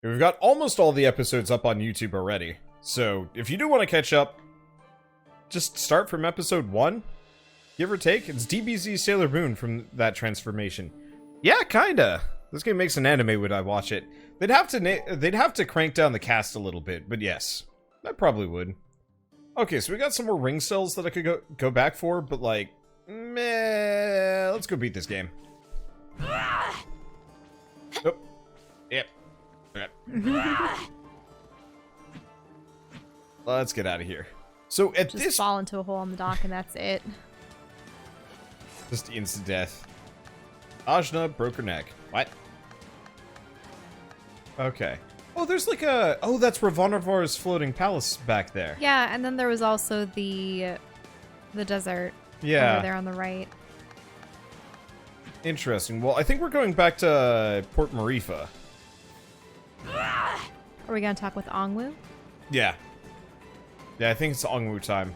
We've got almost all the episodes up on YouTube already, so if you do want to catch up, just start from episode 1, give or take. It's DBZ Sailor Moon from that transformation. Yeah, kinda. This game makes an anime when I watch it. They'd have to crank down the cast a little bit, but yes, I probably would. Okay, so we got some more ring cells that I could go back for, but like, meh, let's go beat this game. Oh, yep. Okay. Let's get out of here. So at Just this, fall into a hole in the dock and that's it. just instant death. Ajna broke her neck. What? Okay. Oh, there's like a... Oh, that's Wanderbots' floating palace back there. Yeah, and then there was also the desert Yeah. over there on the right. Interesting. Well, I think we're going back to Port Marifa. Are we gonna talk with Ongwu? Yeah. Yeah, I think it's Ongwu time.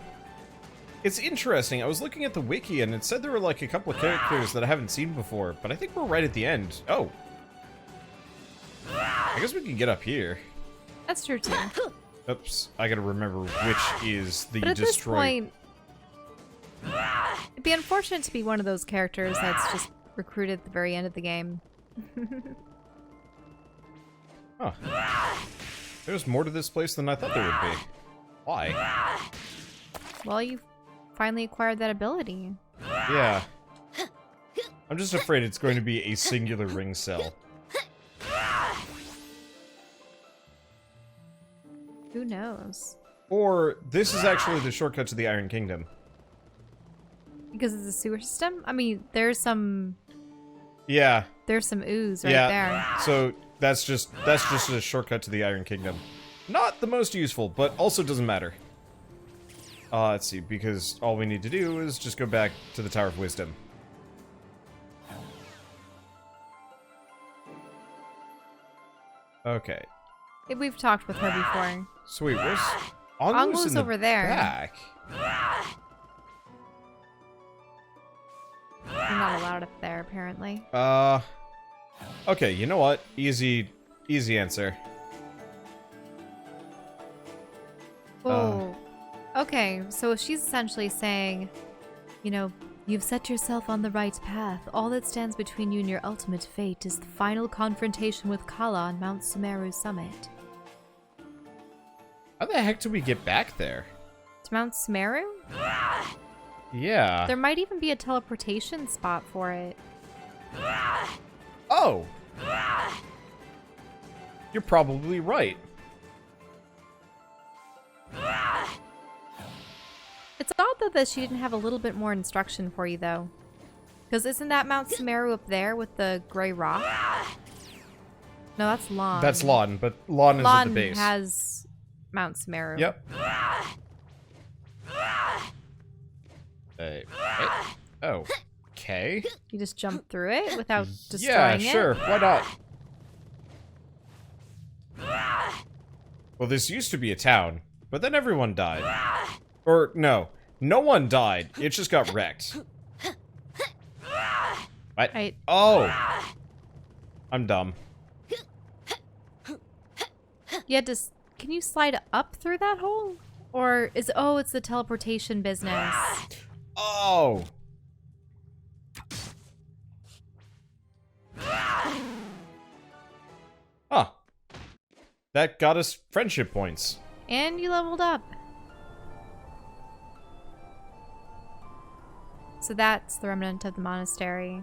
It's interesting. I was looking at the wiki and it said there were like a couple of characters that I haven't seen before, but I think we're right at the end. Oh. I guess we can get up here. That's true too. Oops. I gotta remember which is the But at this destroy. point, it'd be unfortunate to be one of those characters that's just recruited at the very end of the game. Huh. There's more to this place than I thought there would be. Why? Well, you finally acquired that ability. Yeah. I'm just afraid it's going to be a singular ring cell. Who knows? Or this is actually the shortcut to the Iron Kingdom. Because it's a sewer system? I mean, there's some Yeah. ooze right Yeah. there. So that's just a shortcut to the Iron Kingdom. Not the most useful, but also doesn't matter. Let's see, because all we need to do is just go back to the Tower of Wisdom. Okay. We've talked with her before. Sweet, where's... Ongwu's in the over there. back. You're not allowed up there, apparently. Okay, you know what? Easy answer. Oh. Okay, so she's essentially saying, you know, you've set yourself on the right path. All that stands between you and your ultimate fate is the final confrontation with Kala on Mount Sumeru's summit. How the heck do we get back there? To Mount Sumeru? Yeah. There might even be a teleportation spot for it. Oh! You're probably right. It's odd, though, that she didn't have a little bit more instruction for you, though. Because isn't that Mount Sumeru up there with the gray rock? No, that's Lon. That's Lon, but Lon is at the base. Has Mount Sumeru. Yep. Hey. Oh. Okay. You just jump through it without Yeah, destroying it? sure. Why not? Well, this used to be a town, but then everyone died. Or, no. No one died. It just got wrecked. What? Right. Oh! I'm dumb. You had to... Can you slide up through that hole? Or is... Oh, it's the teleportation business. Oh! Huh. That got us friendship points. And you leveled up. So that's the remnant of the monastery.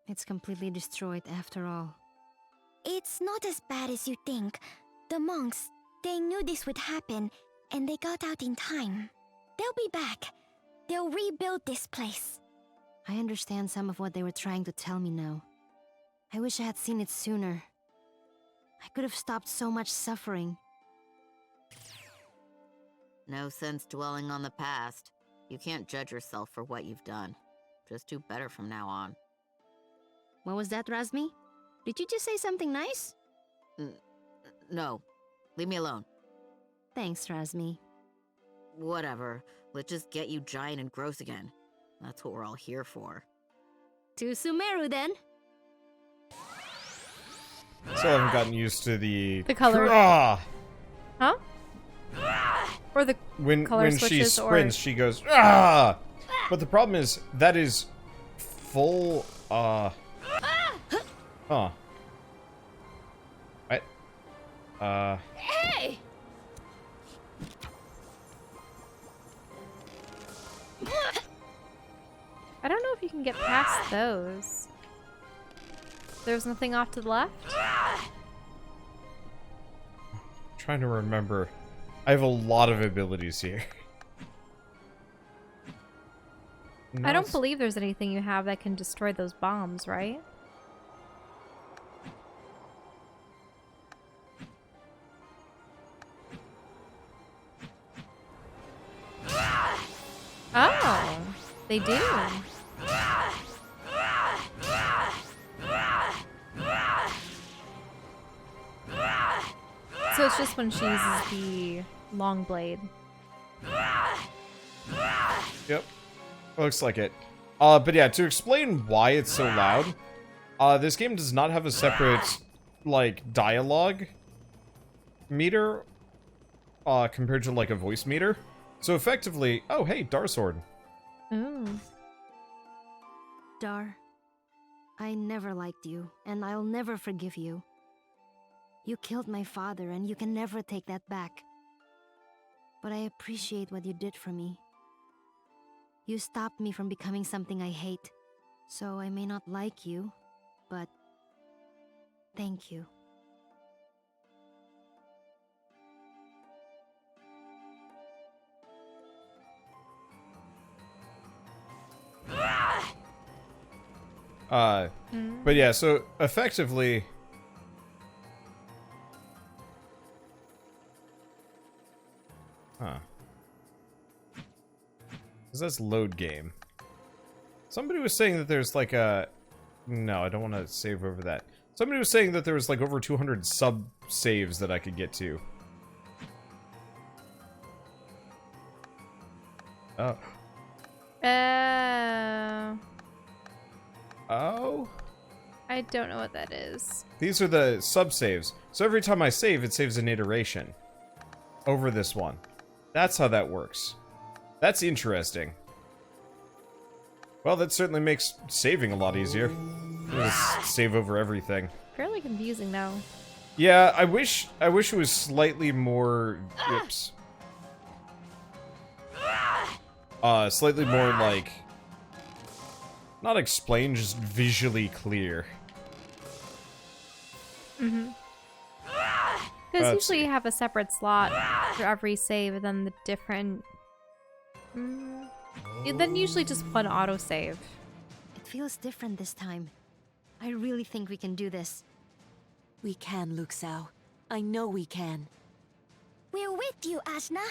It's completely destroyed after all. It's not as bad as you think. The monks, they knew this would happen, and they got out in time. They'll be back. They'll rebuild this place. I understand some of what they were trying to tell me now. I wish I had seen it sooner. I could have stopped so much suffering. No sense dwelling on the past. You can't judge yourself for what you've done. Just do better from now on. What was that, Razmi? Did you just say something nice? No. Leave me alone. Thanks, Razmi. Whatever. Let's just get you giant and gross again. That's what we're all here for. To Sumeru, then. Still haven't gotten used to the color. Ah! Huh? Or the When color she switches, sprints, or... she goes ah! But the problem is that is full Huh. What? Hey! I don't know if you can get past those. There's nothing off to the left? Trying to remember. I have a lot of abilities here. I don't believe there's anything you have that can destroy those bombs, right? Oh, they do. So it's just when she uses the long blade. Yep. Looks like it. But yeah, to explain why it's so loud, this game does not have a separate, like, dialogue meter, compared to, like, a voice meter. So effectively, oh, hey, Darsword. Ooh. Dar, I never liked you, and I'll never forgive you. You killed my father, and you can never take that back. But I appreciate what you did for me. You stopped me from becoming something I hate. So I may not like you, but thank you. But yeah, so effectively, because that's load game. Somebody was saying that there's like a... No, I don't want to save over that. Somebody was saying that there was like over 200 sub-saves that I could get to. Oh. Oh? I don't know what that is. These are the sub-saves. So every time I save, it saves an iteration over this one. That's how that works. That's interesting. Well, that certainly makes saving a lot easier. Just save over everything. Fairly confusing, though. Yeah, I wish it was slightly more... Oops. Slightly more, like... Not explained, just visually clear. Mm-hmm. Because usually you have a separate slot for every save, and then the different... then usually just one autosave. It feels different this time. I really think we can do this. We can, Luxao. I know we can. We're with you, Ajna.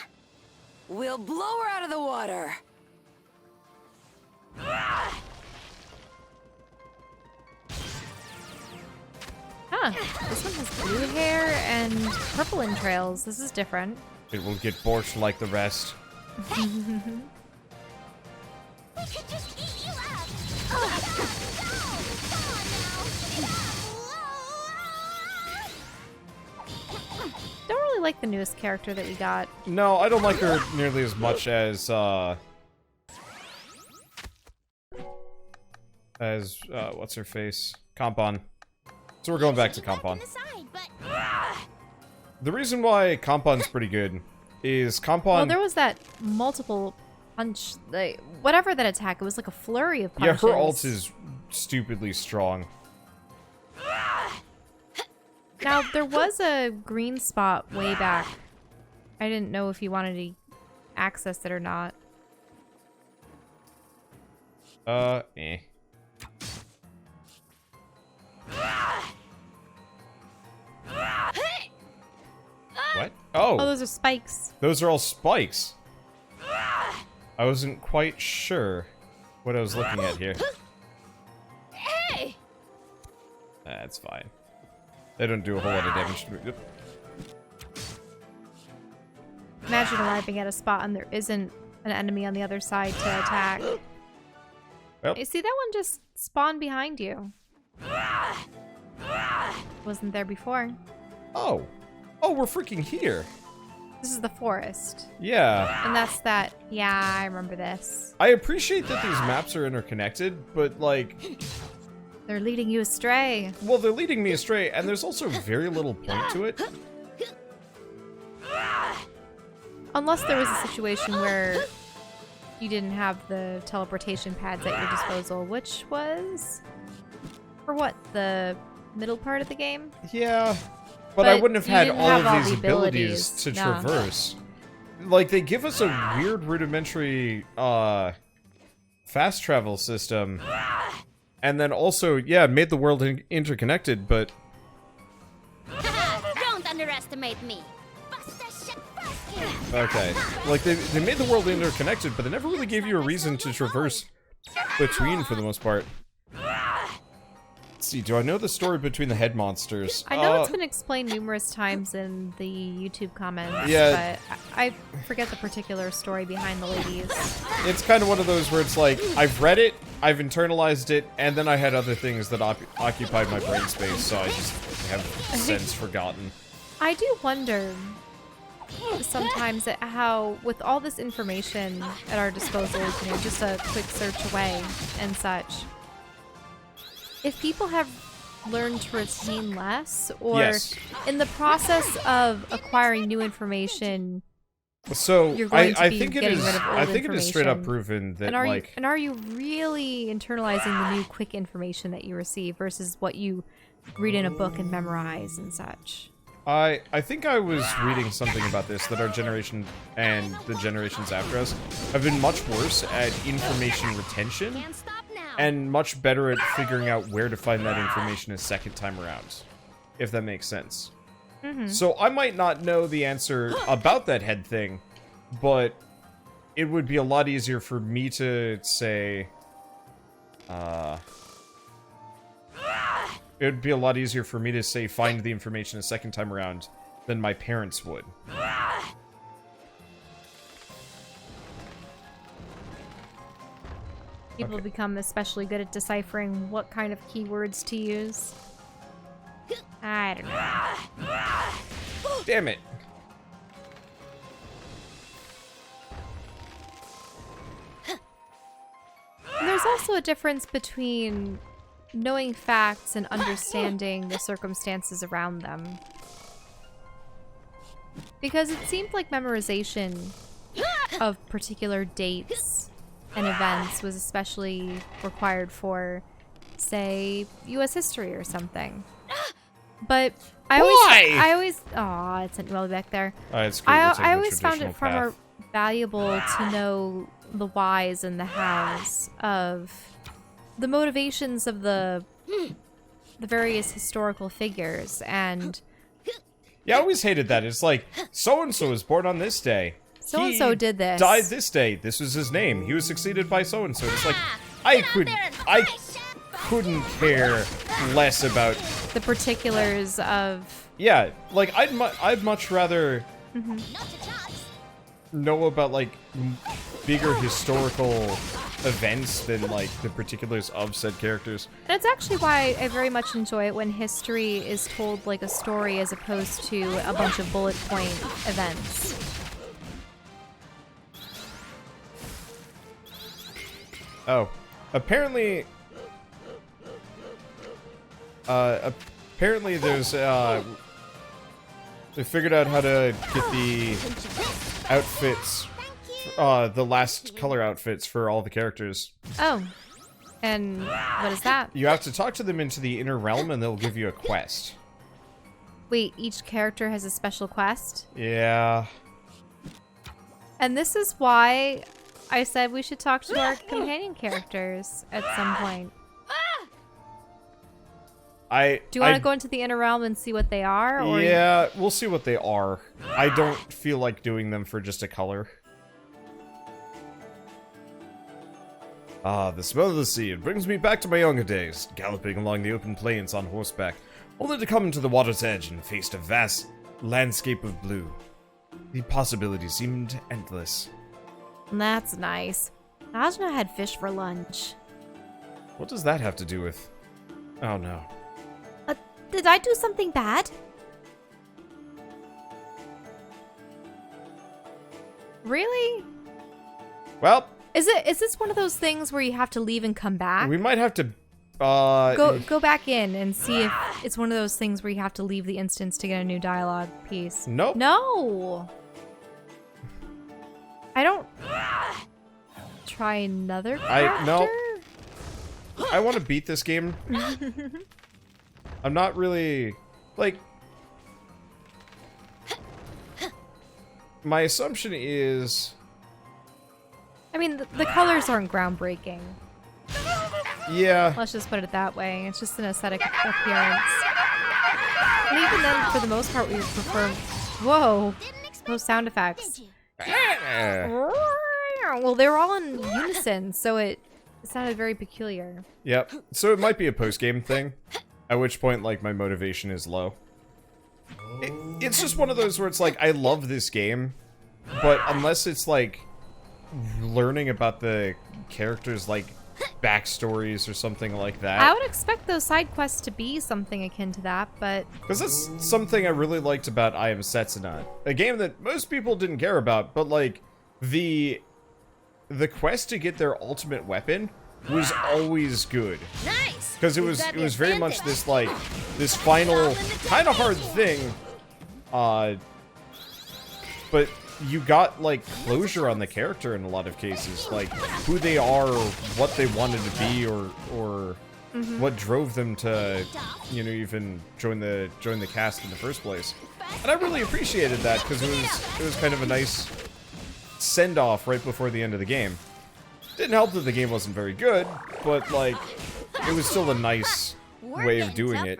We'll blow her out of the water! Huh. This one has blue hair and purple entrails. This is different. It will get borscht like the rest. We could just eat you up. Don't really like the newest character that we got. No, I don't like her nearly as much as what's her face? Compon. So we're going back to Compon. The reason why Compon's pretty good is Compon... Well, there was that multiple punch, like, whatever that attack, it was like a flurry of punches. Yeah, her ult is stupidly strong. Now, there was a green spot way back. I didn't know if you wanted to access it or not. Eh. What? Oh, those are spikes. Those are all spikes. I wasn't quite sure what I was looking at here. Hey! That's fine. They don't do a whole lot of damage to me. Yep. Imagine arriving at a spot and there isn't an enemy on the other side to attack. Well. You see, that one just spawned behind you. Wasn't there before. Oh. Oh, we're freaking here. This is the forest. Yeah. And that's that. Yeah, I remember this. I appreciate that these maps are interconnected, but, like... They're leading you astray. Well, they're leading me astray, and there's also very little point to it. Unless there was a situation where you didn't have the teleportation pads at your disposal, which was... For what? The middle part of the game? Yeah. But I wouldn't have you had didn't all have of all these the abilities to no. traverse. Like, they give us a weird rudimentary, fast travel system. And then also, yeah, made the world interconnected, but... Don't underestimate me. Okay. Like, they made the world interconnected, but they never really gave you a reason to traverse between, for the most part. Let's see, do I know the story between the head monsters? I know it's been explained numerous times in the YouTube comments, Yeah. but I forget the particular story behind the ladies. It's kind of one of those where it's like, I've read it, I've internalized it, and then I had other things that occupied my brain space, so I just have since forgotten. I do wonder sometimes at how, with all this information at our disposal, you know, just a quick search away and such, if people have learned to retain less, or Yes. in the process of acquiring new information, So you're going to I be think it getting is. rid of old I think it is straight up information. proven that and like are you really internalizing the new quick information that you receive versus what you read in a book and memorize and such? I think I was reading something about this, that our generation and the generations after us have been much worse at information retention Can't stop now. and much better at figuring out where to find that information a second time around, if that makes sense. So I might not know the answer about that head thing, but it would be a lot easier for me to say, it would be a lot easier for me to say find the information a second time around than my parents would. People Okay. become especially good at deciphering what kind of keywords to use. I don't know. Damn it. There's also a difference between knowing facts and understanding the circumstances around them. Because it seemed like memorization of particular dates and events was especially required for, say, US history or something. But I always aw, it sent Welly back there. It's cool. We'll take I the always found it traditional far more path. valuable to know the whys and the hows of the motivations of the various historical figures. And Yeah, I always hated that. It's like, so-and-so was born on this day. so-and-so He did this. died this day. This was his name. He was succeeded by so-and-so. It's like, I couldn't care less about... The particulars of... Yeah, like, I'd much rather Not a chance. know about, like, bigger historical events than, like, the particulars of said characters. And it's actually why I very much enjoy it when history is told like a story as opposed to a bunch of bullet point events. Oh, apparently there's, they figured out how to get the outfits, the last color outfits for all the characters. Oh. And what is that? You have to talk to them into the inner realm and they'll give you a quest. Wait, each character has a special quest? Yeah. And this is why I said we should talk to our companion characters at some point. Do you want to go into the inner realm and see what they are? Or Yeah, we'll see what they are. I don't feel like doing them for just a color. Ah, the smell of the sea. It brings me back to my younger days, galloping along the open plains on horseback, only to come to the water's edge and face a vast landscape of blue. The possibilities seemed endless. That's nice. Ajna had fish for lunch. What does that have to do with... Oh no. Did I do something bad? Really? Well, Is this one of those things where you have to leave and come back? we might have to Go back in and see if it's one of those things where you have to leave the instance to get a new dialogue piece. Nope. No. I don't. Try another character? No. I want to beat this game. I'm not really like. My assumption is. I mean, the colors aren't groundbreaking. Yeah. Let's just put it that way. It's just an aesthetic appearance. And even then, for the most part, we prefer. Whoa. Those sound effects. Well, they were all in unison, so it sounded very peculiar. Yep. So it might be a post-game thing, at which point, like, my motivation is low. It's just one of those where it's like, I love this game, but unless it's, like, learning about the characters' like backstories or something like that. I would expect those side quests to be something akin to that, but because that's something I really liked about I Am Setsuna, a game that most people didn't care about, but like the quest to get their ultimate weapon was always good. Nice. Because it was very much this like this final kind of hard thing, but you got like closure on the character in a lot of cases, like who they are, what they wanted to be, or what drove them to, you know, even join the cast in the first place. And I really appreciated that because it was kind of a nice send off right before the end of the game. Didn't help that the game wasn't very good, but like it was still a nice way of doing it.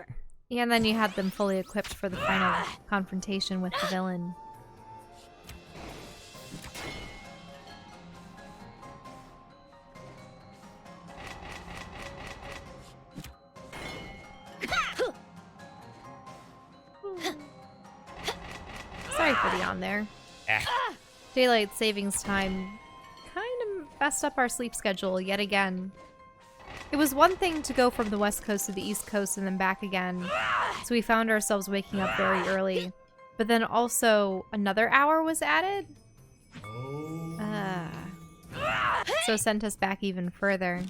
yeah, and then you had them fully equipped for the final confrontation with the villain. Sorry for the on there. Daylight savings time kind of messed up our sleep schedule yet again. It was one thing to go from the west coast to the east coast and then back again, so we found ourselves waking up very early. But then also another hour was added? So sent us back even further.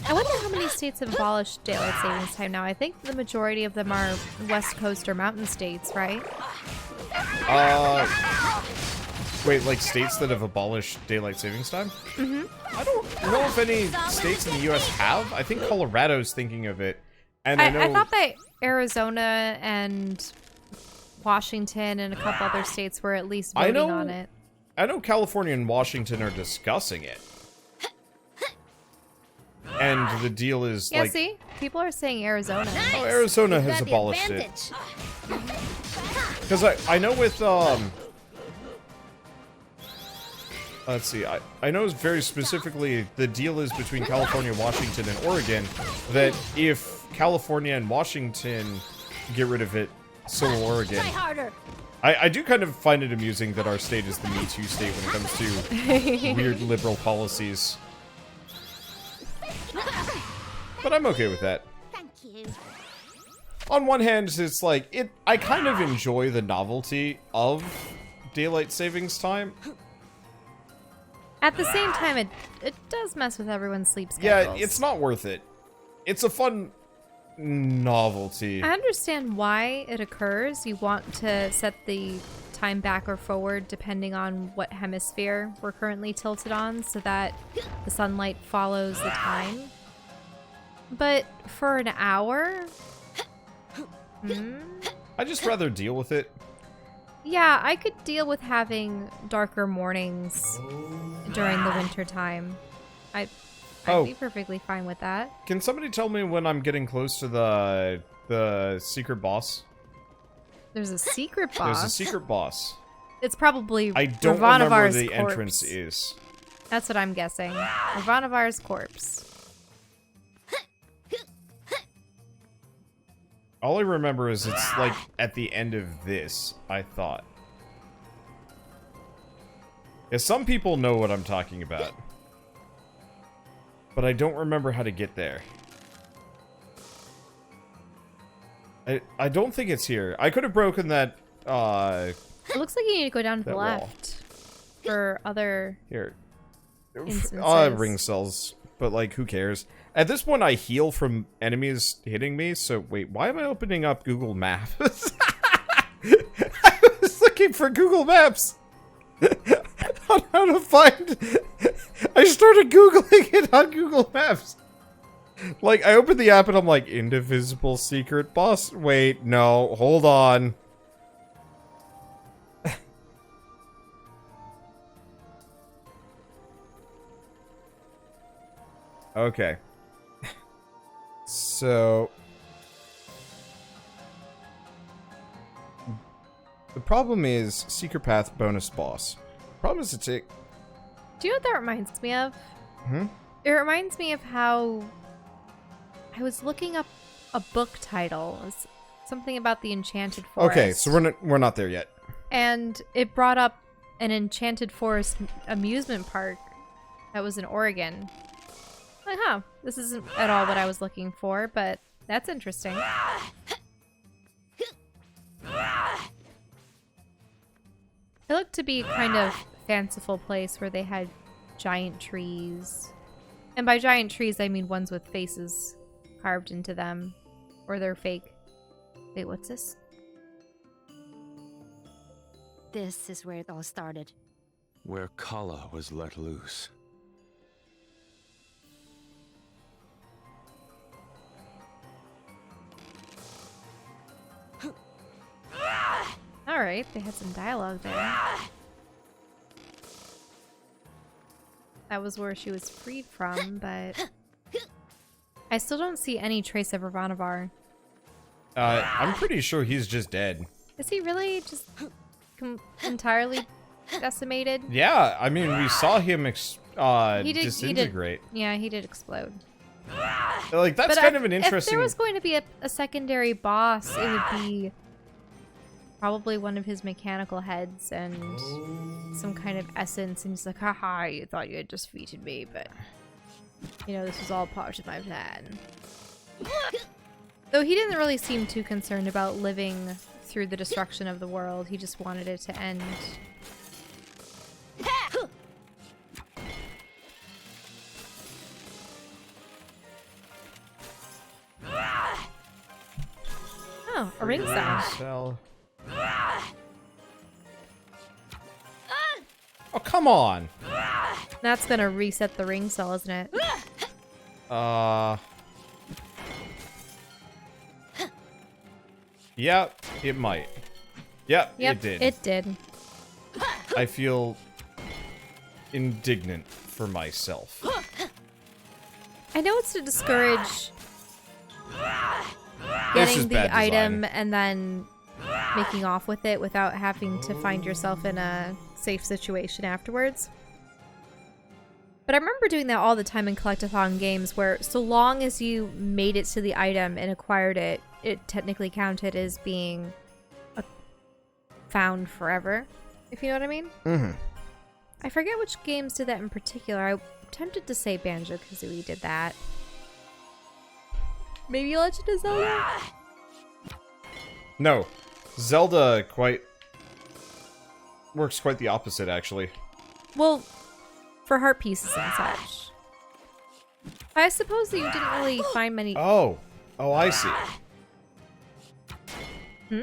I wonder how many states have abolished daylight savings time now. I think the majority of them are west coast or mountain states, right? Wait, like states that have abolished daylight savings time? Mm-hmm. I don't know if any states in the U.S. have. I think Colorado's thinking of it. And I thought that Arizona and Washington and a couple other states were at least voting on it. I know California and Washington are discussing it. And the deal is Yeah, like... see? People are saying Arizona. Oh, Arizona has abolished it. Because I know with, let's see, I know very specifically the deal is between California, Washington, and Oregon that if California and Washington get rid of it, so will Oregon. Try harder. I do kind of find it amusing that our state is the Me Too state when it comes to weird liberal policies. But I'm okay with that. Thank you. On one hand, it's like, I kind of enjoy the novelty of daylight savings time. At the same time, it does mess with everyone's sleep Yeah, schedules. it's not worth it. It's a fun novelty. I understand why it occurs. You want to set the time back or forward depending on what hemisphere we're currently tilted on so that the sunlight follows the time. But for an hour? I'd just rather deal with it. Yeah, I could deal with having darker mornings during the winter time. I'd be perfectly fine with that. Can somebody tell me when I'm getting close to the secret boss? There's a secret boss. There's a secret boss. It's probably I don't remember where Ravanavar's the corpse. entrance is. That's what I'm guessing. Ravanavar's corpse. All I remember is it's like at the end of this, I thought. Yeah, some people know what I'm talking about. But I don't remember how to get there. I don't think it's here. I could have broken that, It looks like you need to go down to the that wall. left for other Here. instances. Ring cells. But, like, who cares? At this point, I heal from enemies hitting me, so wait, why am I opening up Google Maps? I was looking for Google Maps on how to find... I started Googling it on Google Maps. Like, I opened the app and I'm like, Indivisible secret boss? Wait, no, hold on. Okay. So... the problem is secret path bonus boss. Problem is it's it. Do you know what that reminds me of? Hmm? It reminds me of how I was looking up a book title. It was something about the Enchanted Forest. Okay, so we're not there yet. And it brought up an Enchanted Forest amusement park that was in Oregon. Like, huh, this isn't at all what I was looking for, but that's interesting. It looked to be a kind of fanciful place where they had giant trees. And by giant trees, I mean ones with faces carved into them. Or they're fake. Wait, what's this? This is where it all started. Where Kala was let loose. Alright, they had some dialogue there. That was where she was freed from, but... I still don't see any trace of Ravanavar. I'm pretty sure he's just dead. Is he really just entirely decimated? Yeah, I mean, we saw him He did- disintegrate. Yeah, he did explode. Like, that's But kind of an interesting... If there was going to be a secondary boss, it would be probably one of his mechanical heads and some kind of essence. And he's like, haha, you thought you had defeated me, but, you know, this was all part of my plan. Though he didn't really seem too concerned about living through the destruction of the world. He just wanted it to end. Oh, a ring cell. Oh, come on. That's gonna reset the ring cell, isn't it? Yeah, it might. Yep, Yep, it did. it did. I feel indignant for myself. I know it's to discourage This is getting bad the item design. and then making off with it without having to find yourself in a safe situation afterwards. But I remember doing that all the time in collectathon games where so long as you made it to the item and acquired it, it technically counted as being found forever, if you know what I mean. Mm-hmm. I forget which games did that in particular. I'm tempted to say Banjo-Kazooie did that. Maybe Legend of Zelda? No, Zelda works quite the opposite, actually. Well, for heart pieces and such. I suppose that you didn't really find many... Oh, I see. Hmm?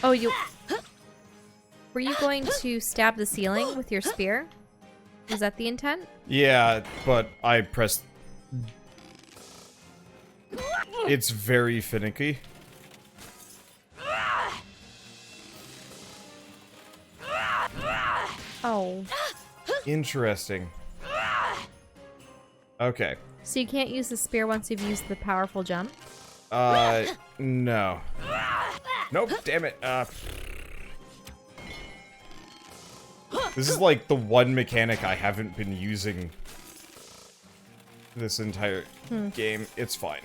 Oh, you... Were you going to stab the ceiling with your spear? Was that the intent? Yeah, but I pressed... It's very finicky. Oh. Interesting. Okay. So you can't use the spear once you've used the powerful jump? No. Nope, damn it. This is like the one mechanic I haven't been using this entire game. It's fine.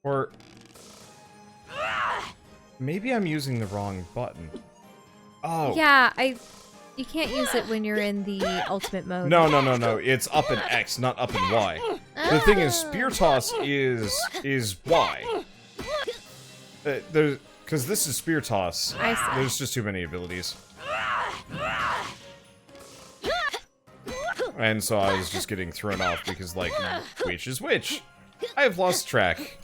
Or maybe I'm using the wrong button. Oh. Yeah, you can't use it when you're in the ultimate mode. No. It's up and X, not up and Y. The thing is, spear toss is Y. Because this is spear toss. I see. There's just too many abilities. And so I was just getting thrown off because, like, which is which? I have lost track.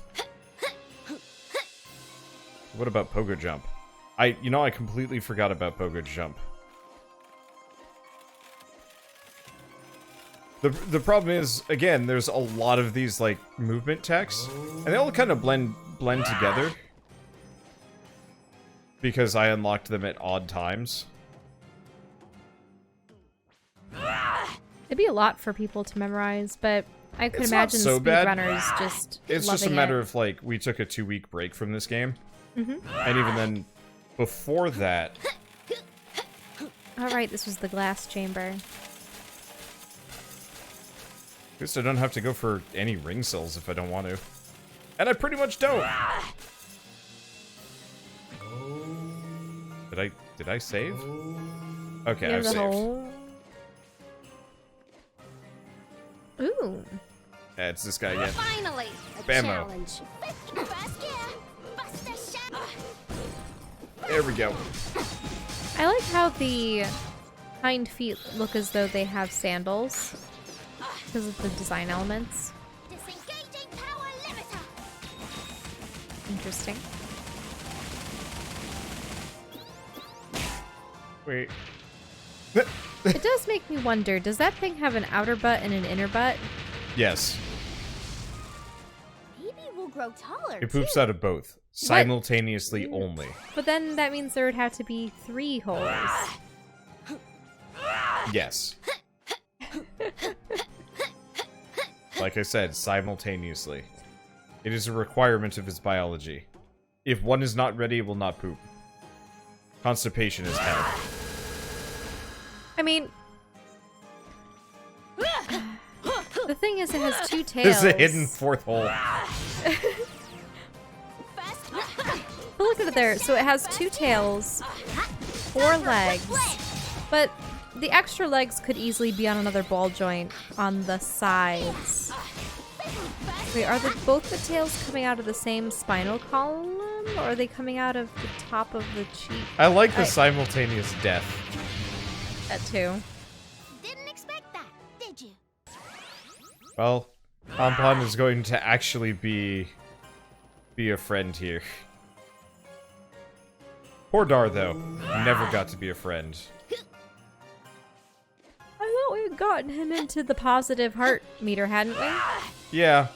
What about pogo jump? I completely forgot about pogo jump. The problem is, again, there's a lot of these, like, movement texts, and they all kind of blend together. Because I unlocked them at odd times. It'd be a lot for people to memorize, but I could imagine so speedrunners just It's loving just a matter it. of, like, we took a 2-week break from this game. Mm-hmm. And even then, before that... Alright, this was the glass chamber. At least I don't have to go for any ring cells if I don't want to. And I pretty much don't! Did I save? Okay, I've saved. Ooh. Yeah, it's this guy again. Finally, a Bammo. challenge. First gear, Buster Shot. There we go. I like how the hind feet look as though they have sandals. Because of the design elements. Disengaging power limiter. Interesting. Wait. It does make me wonder, does that thing have an outer butt and an inner butt? Yes. Maybe we'll grow taller. It poops out of both. Simultaneously only. But then that means there would have to be 3 holes. Yes. Like I said, simultaneously. It is a requirement of his biology. If one is not ready, it will not poop. Constipation is hell. I mean... the thing is, it has 2 tails. There's a hidden 4th hole. But look at it there. So it has 2 tails, 4 legs, but the extra legs could easily be on another ball joint on the sides. Wait, are both the tails coming out of the same spinal column, or are they coming out of the top of the cheek? I like the simultaneous death. That too. Didn't expect that, did you? Well, Pompon is going to actually be a friend here. Poor Dar, though, never got to be a friend. I thought we had gotten him into the positive heart meter, hadn't we? Yeah.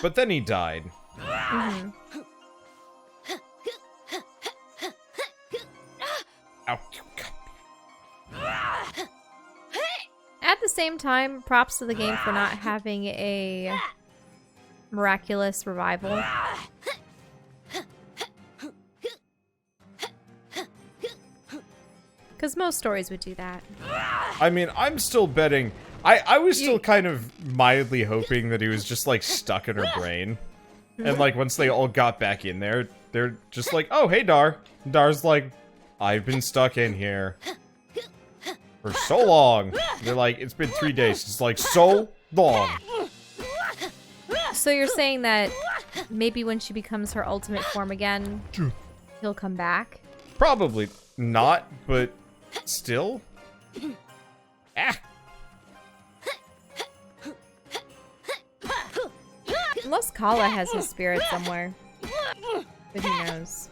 But then he died. Mm-hmm. Ow. At the same time, props to the game for not having a miraculous revival. Because most stories would do that. I mean, I'm still betting... I was still kind of mildly hoping that he was just, like, stuck in her brain. And, like, once they all got back in there, they're just like, oh, hey, Dar. Dar's like, I've been stuck in here for so long. They're like, it's been 3 days. It's like, so long. So you're saying that maybe when she becomes her ultimate form again, he'll come back? Probably not, but still. Ah. Unless Kala has his spirit somewhere. But who knows?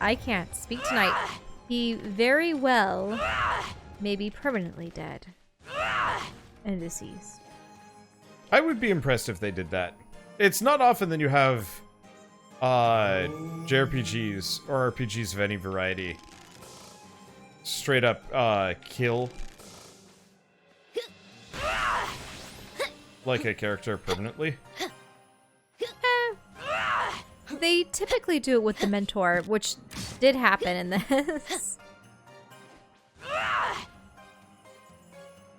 I can't speak tonight. He very well may be permanently dead. And deceased. I would be impressed if they did that. It's not often that you have JRPGs or RPGs of any variety straight up kill like a character permanently. They typically do it with the mentor, which did happen in this.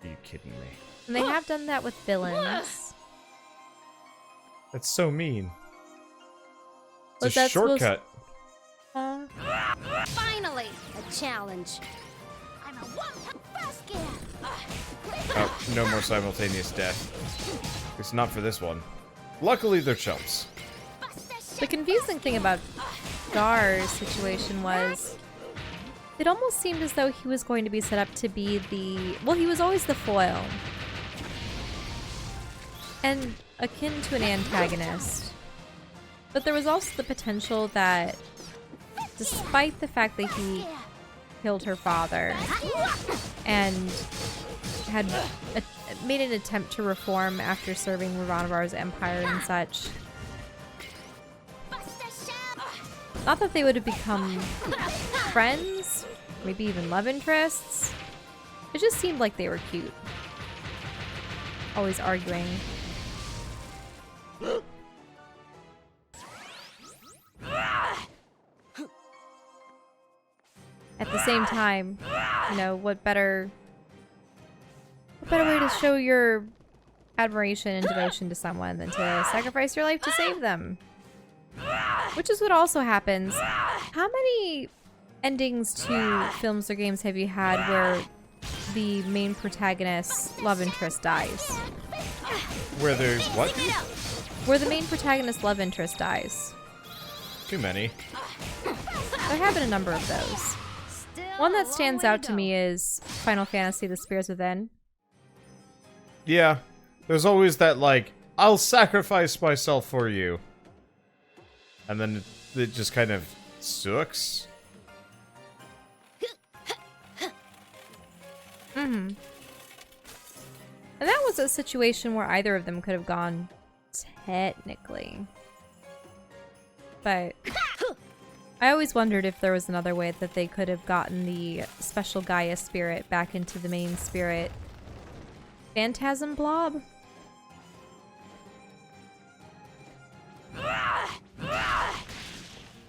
He kidding me? And they have done that with villains. That's so mean. Was It's a that supposed- shortcut. Finally, a challenge. I'm a one basket. Oh, no more simultaneous death. It's not for this one. Luckily, they're chumps. The confusing thing about Gar's situation was it almost seemed as though he was going to be set up to be the... Well, he was always the foil. And akin to an antagonist. But there was also the potential that despite the fact that he killed her father and had made an attempt to reform after serving Ravanavar's empire and such, not that they would have become friends, maybe even love interests. It just seemed like they were cute. Always arguing. At the same time, you know, what better way to show your admiration and devotion to someone than to sacrifice your life to save them? Which is what also happens. How many endings to films or games have you had where the main protagonist's love interest dies? Where there's what? Where the main protagonist's love interest dies. Too many. There have been a number of those. One that stands out to me is Final Fantasy The Spirits Within. Yeah. There's always that, like, I'll sacrifice myself for you. And then it just kind of sucks. Mm-hmm. And that was a situation where either of them could have gone technically. But I always wondered if there was another way that they could have gotten the special Gaia spirit back into the main spirit phantasm blob.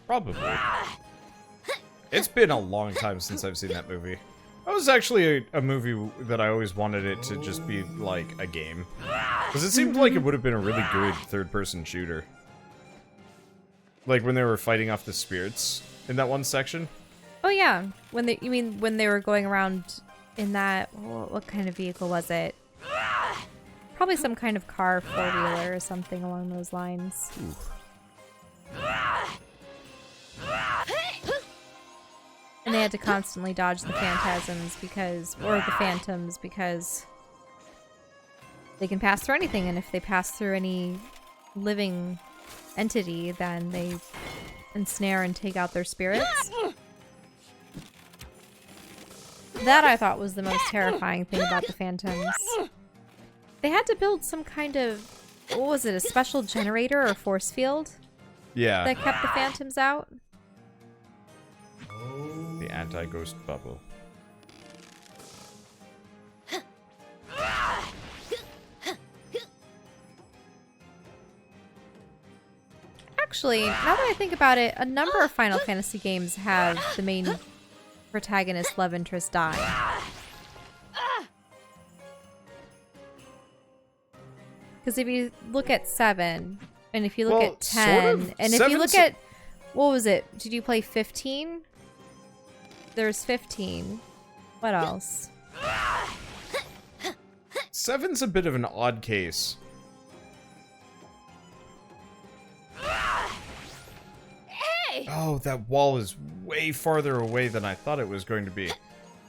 Probably. It's been a long time since I've seen that movie. That was actually a movie that I always wanted it to just be, like, a game. Because it seemed like it would have been a really good third-person shooter. Like, when they were fighting off the spirits in that one section. Oh yeah, you mean when they were going around in that, what kind of vehicle was it? Probably some kind of car, four-wheeler or something along those lines. Ooh. And they had to constantly dodge the phantasms or the phantoms because they can pass through anything, and if they pass through any living entity, then they ensnare and take out their spirits. That I thought was the most terrifying thing about the phantoms. They had to build some kind of, what was it, a special generator or force field? Yeah. That kept the phantoms out? The anti-ghost bubble. Actually, now that I think about it, a number of Final Fantasy games have the main protagonist love interest die. Because if you look at 7, and if you look at 10, sort of. and if you look at, what was it? Did you play 15? There's 15. What else? 7's a bit of an odd case. Oh, that wall is way farther away than I thought it was going to be.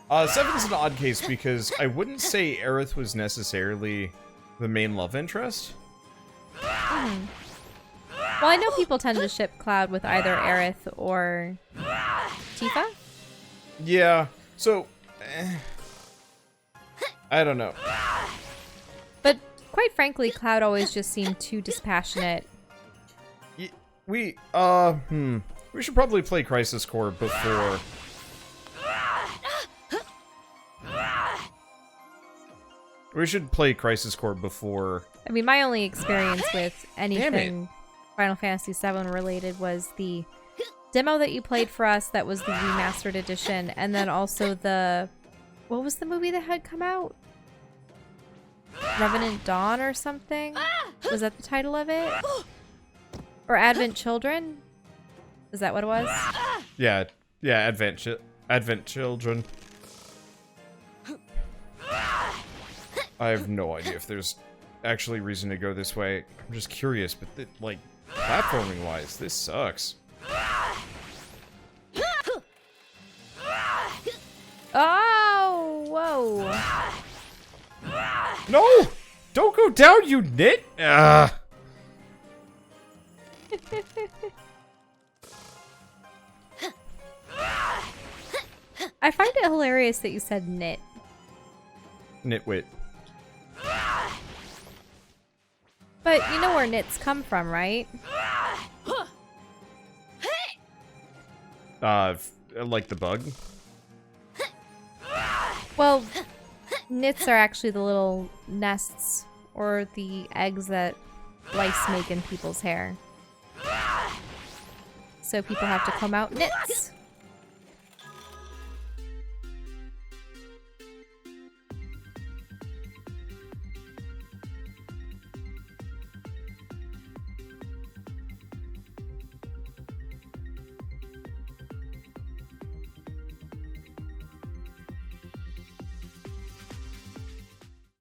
7's an odd case because I wouldn't say Aerith was necessarily the main love interest. Mm. Well, I know people tend to ship Cloud with either Aerith or Tifa. Yeah, so... I don't know. But quite frankly, Cloud always just seemed too dispassionate. We should probably play Crisis Core before... We should play Crisis Core before... I mean, my only experience with anything Final Fantasy VII related was the demo that you played for us that was the remastered edition, and then also the... What was the movie that had come out? Revenant Dawn or something? Was that the title of it? Or Advent Children? Is that what it was? Yeah, Advent Children. I have no idea if there's actually reason to go this way. I'm just curious, but like, platforming-wise, this sucks. Oh, whoa. No! Don't go down, you nit! Ah. I find it hilarious that you said knit. Nitwit. But you know where knits come from, right? Like the bug? Well, knits are actually the little nests or the eggs that lice make in people's hair. So people have to comb out knits.